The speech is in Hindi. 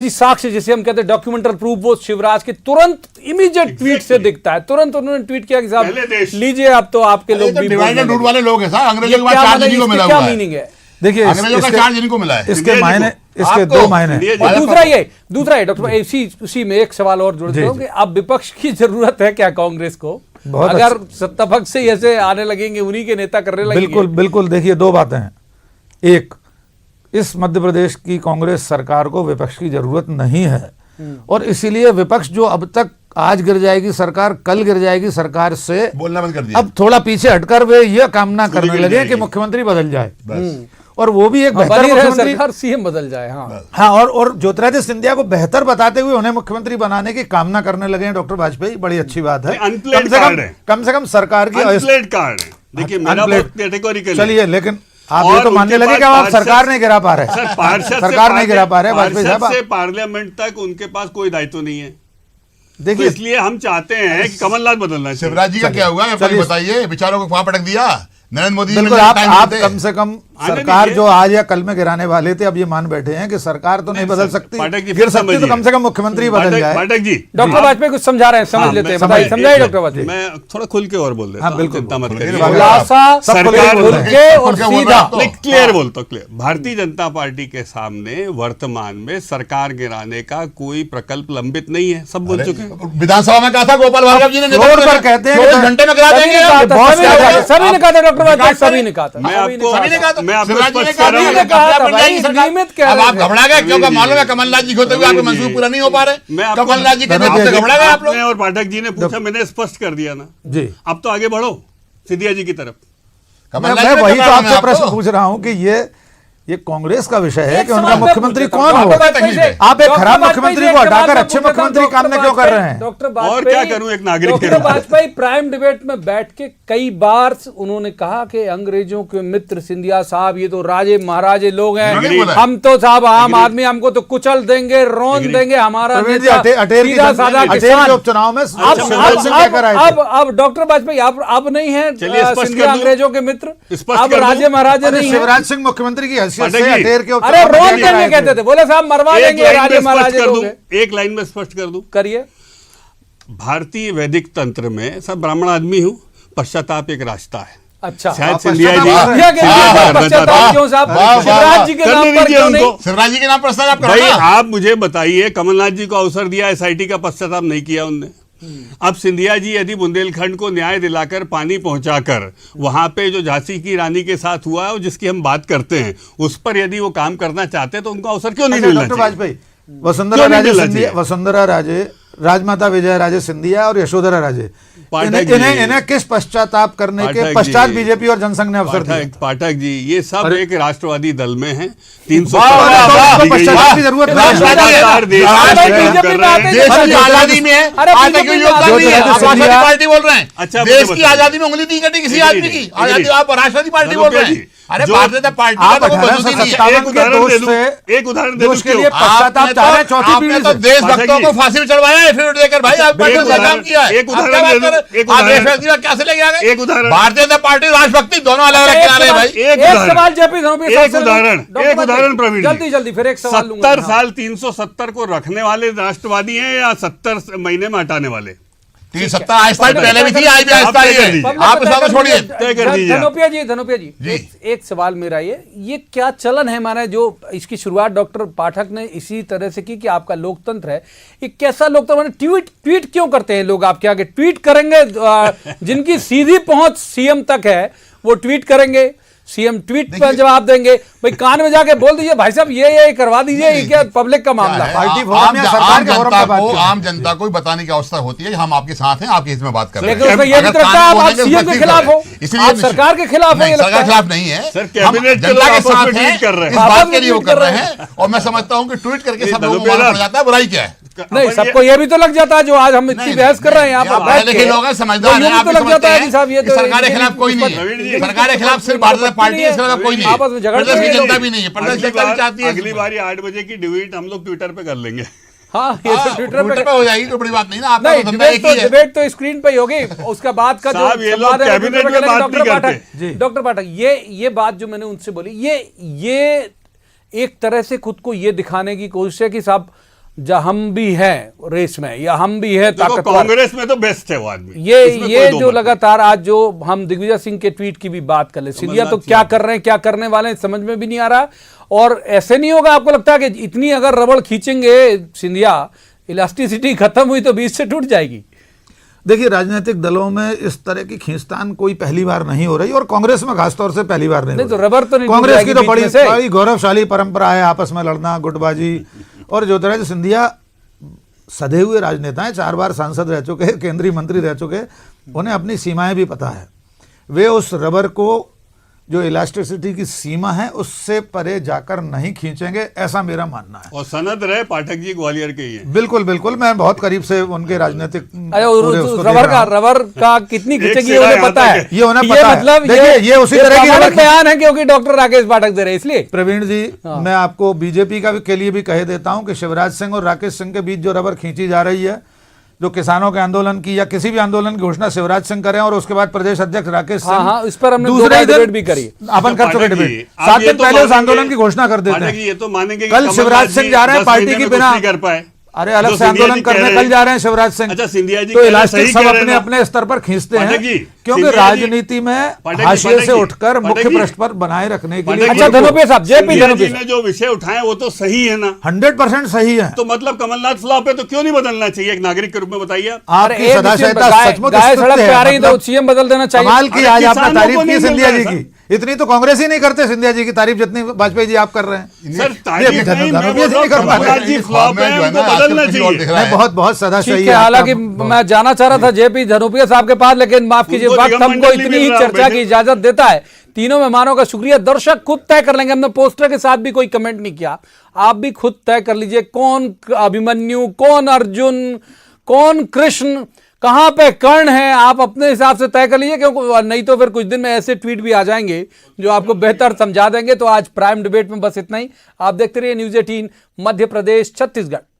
साक्ष्य जिसे हम कहते हैं डॉक्यूमेंटल प्रूफ, वो शिवराज के तुरंत इमीडिएट ट्वीट से दिखता है। तुरंत उन्होंने ट्वीट किया कि साहब लीजिए, अब तो आपके लोग भी डिवाइड एंड रूल वाले लोग हैं साहब, अंग्रेजों के बाद चार्ज इन्हीं को मिला हुआ है। क्या मीनिंग है? देखिए अंग्रेजों का चार्ज इनको मिला है। इसके मायने, इसके दो मायने। दूसरा ये डॉक्टर, उसी में एक सवाल और जुड़ जाऊं कि अब विपक्ष की जरूरत है क्या कांग्रेस को? अगर सत्ता पक्ष से ऐसे आने लगेंगे, उन्हीं के नेता करने लगेंगे। बिल्कुल बिल्कुल। देखिए दो बातें हैं। एक, इस मध्य प्रदेश की कांग्रेस सरकार को विपक्ष की जरूरत नहीं है, और इसीलिए विपक्ष जो अब तक आज गिर जाएगी सरकार, कल गिर जाएगी सरकार से बोलना बंद कर दिया। अब थोड़ा पीछे हटकर वे यह कामना करने लगे कि मुख्यमंत्री बदल जाए, और वो भी एक बेहतर मुख्यमंत्री, सरकार सीएम बदल जाए। हाँ, और ज्योतिरादित्य सिंधिया को बेहतर बताते हुए उन्हें मुख्यमंत्री बनाने की कामना करने लगे हैं डॉक्टर वाजपेयी। बड़ी अच्छी बात है। कम से कम सरकार की कार्ड है। देखिए मेरा बहुत कैटेगोरिकल। चलिए, लेकिन आप ये तो मानने लगे कि आप सरकार नहीं गिरा पा रहे, सरकार नहीं गिरा पा रहे वाजपेयी साहब से पार्लियामेंट तक उनके पास कोई दायित्व नहीं है। देखिए, तो इसलिए हम चाहते हैं कि कमलनाथ बदलना चाहिए। शिवराज जी का क्या हुआ बताइए, विचारों को वहां पटक दिया नरेंद्र मोदी जी। बिल्कुल, आप कम से कम सरकार जो आज या कल में गिराने वाले थे, अब ये मान बैठे हैं कि सरकार तो नहीं बदल सकती, गिर सकती तो कम से कम मुख्यमंत्री बदल जाए। पाठक जी, डॉक्टर वाजपेयी कुछ समझा रहे हैं, समझ लेते हैं, समझाइए डॉक्टर वाजपेयी। मैं थोड़ा खुल के और बोल देता हूं, चिंता मत करिए। क्लियर बोलता हूं, क्लियर। भारतीय जनता पार्टी के सामने वर्तमान में सरकार गिराने का कोई प्रकल्प लंबित नहीं है, सब बोल चुके हैं। विधानसभा में कहा था गोपाल भार्गव जी ने, रोड पर कहते हैं 24 घंटे में करा देंगे। सभी ने कहा था डॉक्टर वाजपेयी, सभी ने कहा था। मैं आपको स्पष्ट अब आप घबरा गए क्योंकि मालूम है कमलनाथ जी होते हुए आपके मंसूब पूरा नहीं हो पा रहे। कमलनाथ जी के नाम से घबरा गए आप लोग। और पाठक जी ने पूछा, मैंने स्पष्ट कर दिया ना जी। अब तो आगे बढ़ो सिंधिया जी की तरफ। मैं वही तो आपसे प्रश्न पूछ रहा हूं कि ये कांग्रेस का विषय है कि उनका मुख्यमंत्री कौन हो। आप एक खराब मुख्यमंत्री को हटाकर अच्छे मुख्यमंत्री काम में क्यों कर रहे हैं? और क्या करूं एक नागरिक के डॉक्टर वाजपेयी प्राइम डिबेट में बैठ के कई बार उन्होंने कहा कि अंग्रेजों के मित्र सिंधिया साहब ये तो राजे महाराजे लोग हैं, हम तो साहब आम आदमी, हमको तो कुचल देंगे, रोन देंगे, हमारा सीधा साधा किसान। चुनाव में अब डॉक्टर वाजपेयी अब नहीं है सिंधिया अंग्रेजों के मित्र, अब राजे महाराजे नहीं है। शिवराज सिंह मुख्यमंत्री की हैसियत से अरे रोन देंगे कहते थे, बोले साहब मरवा देंगे राजे महाराजे लोग। एक लाइन में स्पष्ट कर दूं, करिए। भारतीय वैदिक तंत्र में सब ब्राह्मण आदमी हूं, पश्चाताप एक रास्ता है। अच्छा, शायद सिंधिया जी शिवराज जी के नाम पर क्यों नहीं? शिवराज जी के नाम पर भाई आप मुझे बताइए, कमलनाथ जी को अवसर दिया, एसआईटी का पश्चाताप नहीं किया उनने। अब सिंधिया जी यदि बुंदेलखंड को न्याय दिलाकर पानी पहुंचाकर वहां पे जो झांसी की रानी के साथ हुआ है और जिसकी हम बात करते हैं उस पर यदि वो काम करना चाहते हैं तो उनको अवसर क्यों नहीं मिलना चाहिए? वाजपेयी, वसुंधरा राजे, राजमाता विजय राजे सिंधिया और यशोधरा राजे, इन्हें किस पश्चाताप करने के पश्चात बीजेपी और जनसंघ ने अवसर दिया? पाठक जी, ये सब एक राष्ट्रवादी दल में है। 300 पश्चाताप की जरूरत आजादी में पार्टी बोल रहे हैं। अच्छा, देश की आजादी में उंगली नहीं कटी किसी आदमी की, आजादी आप राष्ट्रवादी पार्टी बोल रहे हैं। अरे भारतीय जनता पार्टी का तो मौजूद नहीं है। एक उदाहरण दे दूं उसके लिए पश्चाताप चाह रहे हैं चौथी पीढ़ी से। देशभक्तों को फांसी में चढ़वाया है फिर देकर, भाई आप काम किया है। एक उदाहरण कैसे लेके आ गए? एक उदाहरण, भारतीय जनता पार्टी राष्ट्रभक्ति दोनों अलग अलग किनारे हैं भाई। एक सवाल जेपी धनोपिया, एक उदाहरण प्रवीण, जल्दी फिर एक सवाल लूंगा। 70 साल 370 को रखने वाले राष्ट्रवादी हैं या 70 महीने में हटाने वाले? 370 आहिस्ता पहले भी थी, आज भी आहिस्ता ही है। आप इसको छोड़िए। धनोपिया जी, एक सवाल मेरा ये क्या चलन है हमारा, जो इसकी शुरुआत डॉक्टर पाठक ने इसी तरह से की कि आपका लोकतंत्र है, ये कैसा लोकतंत्र? ट्वीट क्यों करते हैं लोग आपके आगे? ट्वीट करेंगे, जिनकी सीधी पहुंच सीएम तक है वो ट्वीट करेंगे, सीएम ट्वीट पर जवाब देंगे। भाई कान में जाके बोल दीजिए भाई साहब ये करवा दीजिए, ये क्या पब्लिक का मामला? पार्टी फोरम या सरकार के फोरम पर आम जनता को बताने की आवश्यकता होती है, हम आपके साथ हैं, आपके हित में बात कर रहे हैं। लेकिन ये भी तो आप सीएम के खिलाफ हो, आप सरकार के खिलाफ हो। सरकार के खिलाफ नहीं है, जनता के साथ हैं, इस बात के लिए वो कर रहे हैं। और मैं समझता हूँ कि ट्वीट करके सब लोगों को मालूम पड़ जाता है बुराई क्या है। नहीं, सबको ये भी तो लग जाता है जो आज हम इतनी बहस कर रहे हैं यहाँ पर। लोग समझदार हैं, तो लग जाता है कि साहब ये तो सरकार के खिलाफ कोई नहीं है, सरकार के खिलाफ सिर्फ भारतीय जनता पार्टी है, इसके अलावा कोई नहीं है। आपस में झगड़ते हैं, जनता भी नहीं है, प्रदेश जनता भी चाहती है। अगली बारी 8 बजे की डिबेट हम लोग ट्विटर पे कर लेंगे। हाँ, ये तो ट्विटर पे हो जाएगी, तो बड़ी बात नहीं ना। डिबेट तो स्क्रीन पे ही होगी, उसका बाद का जो डॉक्टर पाठक, ये बात जो मैंने उनसे बोली, ये एक तरह से खुद को ये दिखाने की कोशिश है कि साहब हम भी हैं रेस में, या हम भी हैं देखो, ताकतवर। कांग्रेस में तो बेस्ट है वो आदमी, इसमें ये कोई दो जो मत नहीं। लगातार आज जो हम दिग्विजय सिंह के ट्वीट की भी बात कर ले, सिंधिया तो क्या कर रहे हैं, क्या करने वाले हैं, समझ में भी नहीं आ रहा। और ऐसे नहीं होगा, आपको लगता है कि इतनी अगर रबड़ खींचेंगे सिंधिया, इलास्टिसिटी खत्म हुई तो बीच से टूट जाएगी? देखिए, राजनीतिक दलों में इस तरह की खींचतान कोई पहली बार नहीं हो रही, और कांग्रेस में खासतौर से पहली बार नहीं नहीं हो तो रही। रबर तो नहीं टूट कांग्रेस जाएगी की तो बीच बड़ी में से। बड़ी गौरवशाली परंपरा है आपस में लड़ना, गुटबाजी। और ज्योतिरादित्य सिंधिया सधे हुए राजनेता हैं, 4 बार सांसद रह चुके हैं, केंद्रीय मंत्री रह चुके हैं, उन्हें अपनी सीमाएं भी पता है। वे उस रबर को, जो इलास्टिसिटी की सीमा है, उससे परे जाकर नहीं खींचेंगे, ऐसा मेरा मानना है। और सनद रहे पाठक जी ग्वालियर के ही हैं। बिल्कुल बिल्कुल, मैं बहुत करीब से उनके राजनीतिक अरे पूरे उसको देख रबर रहा हूं। रबर का कितनी खींचेगी सिरा उन्हें यहाँ पता तक है, है। ये उन्हें पता है। मतलब देखिए, ये उसी तरह की प्रामाणिक रबर- बयान है, क्योंकि डॉक्टर राकेश पाठक दे रहे हैं इसलिए। प्रवीण जी, मैं आपको बीजेपी के लिए भी कह देता हूं कि शिवराज सिंह और राकेश सिंह के बीच जो रबर खींची जा रही है, जो किसानों के आंदोलन की या किसी भी आंदोलन की घोषणा शिवराज सिंह करें और उसके बाद प्रदेश अध्यक्ष राकेश सिंह, हाँ, इस पर हमने दूसरे 2 बार दिन डिबेट भी करी। अपन कर चुके पाठक जी, डिबेट, आप 7 ये दिन तो पहले उस मानेंगे- आंदोलन की घोषणा कर देते पाठक जी, हैं। ये तो मानेंगे कि कल कमलनाथ शिवराज सिंह जी जा रहे हैं 10 पार्टी महीने की में बिना, कुछ नहीं कर पाए। अरे अलग जो से सिंधिया आंदोलन जी कह करने रहे कल हैं। जा रहे हैं शिवराज सिंह। अच्छा, सिंधिया जी तो कह रहे हैं, इलास्टिक सही सब कह रहे अपने हैं। अपने स्तर पर खींचते हैं, पाठक जी, क्योंकि सिंधिया जी- राजनीति में पाठक जी, हाशिए पाठक से जी, उठकर पाठक मुख्य जी, पृष्ठ पर बनाए रखने के पाठक लिए जी, अच्छा, धनुपे साहब, जेपी सिंधिया जी धनुपे ने जो विषय उठाए वो तो सही है ना, 100% सही है। तो मतलब कमलनाथ फ्लॉप है तो क्यों नहीं बदलना चाहिए, एक नागरिक के रूप में बताइए आप। आपकी एक सदाशयता गाय सचमुच गाय स्तुत्य सड़क पे है, आ रही तो मतलब सीएम बदल देना चाहिए। कमाल की अरे आज आपने किसानों तारीफ को की नहीं सिंधिया मिल जी रहा है, की, इतनी तो कांग्रेस ही नहीं करते सिंधिया जी की तारीफ जितनी वाजपेयी जी आप कर रहे हैं। सर तारीफ ये नहीं, मैं धनुपे बोल जी रहा नहीं कर हूं, पा रहे। कमलनाथ जी फ्लॉप है, उनको बदलना चाहिए। मैं बहुत सदा ठीक सही है, हालांकि आपका- मैं जाना चाह रहा था जेपी धनुपिया साहब के पास, लेकिन माफ कीजिए, उनको वक्त निगम हमको मंडल नहीं इतनी मिल ही रहा, चर्चा बैठे। की इजाजत देता है। तीनों मेहमानों का शुक्रिया। दर्शक खुद तय कर लेंगे, हमने पोस्टर के साथ भी कोई कमेंट नहीं किया, आप भी खुद तय कर लीजिए कौन अभिमन्यु, कौन अर्जुन, कौन कृष्ण, कहां पे कर्ण है, आप अपने हिसाब से तय कर लीजिए, क्योंकि नहीं तो फिर कुछ दिन में ऐसे ट्वीट भी आ जाएंगे जो आपको बेहतर समझा देंगे। तो आज प्राइम डिबेट में बस इतना ही। आप देखते रहिए न्यूज़ 18 मध्य प्रदेश छत्तीसगढ़।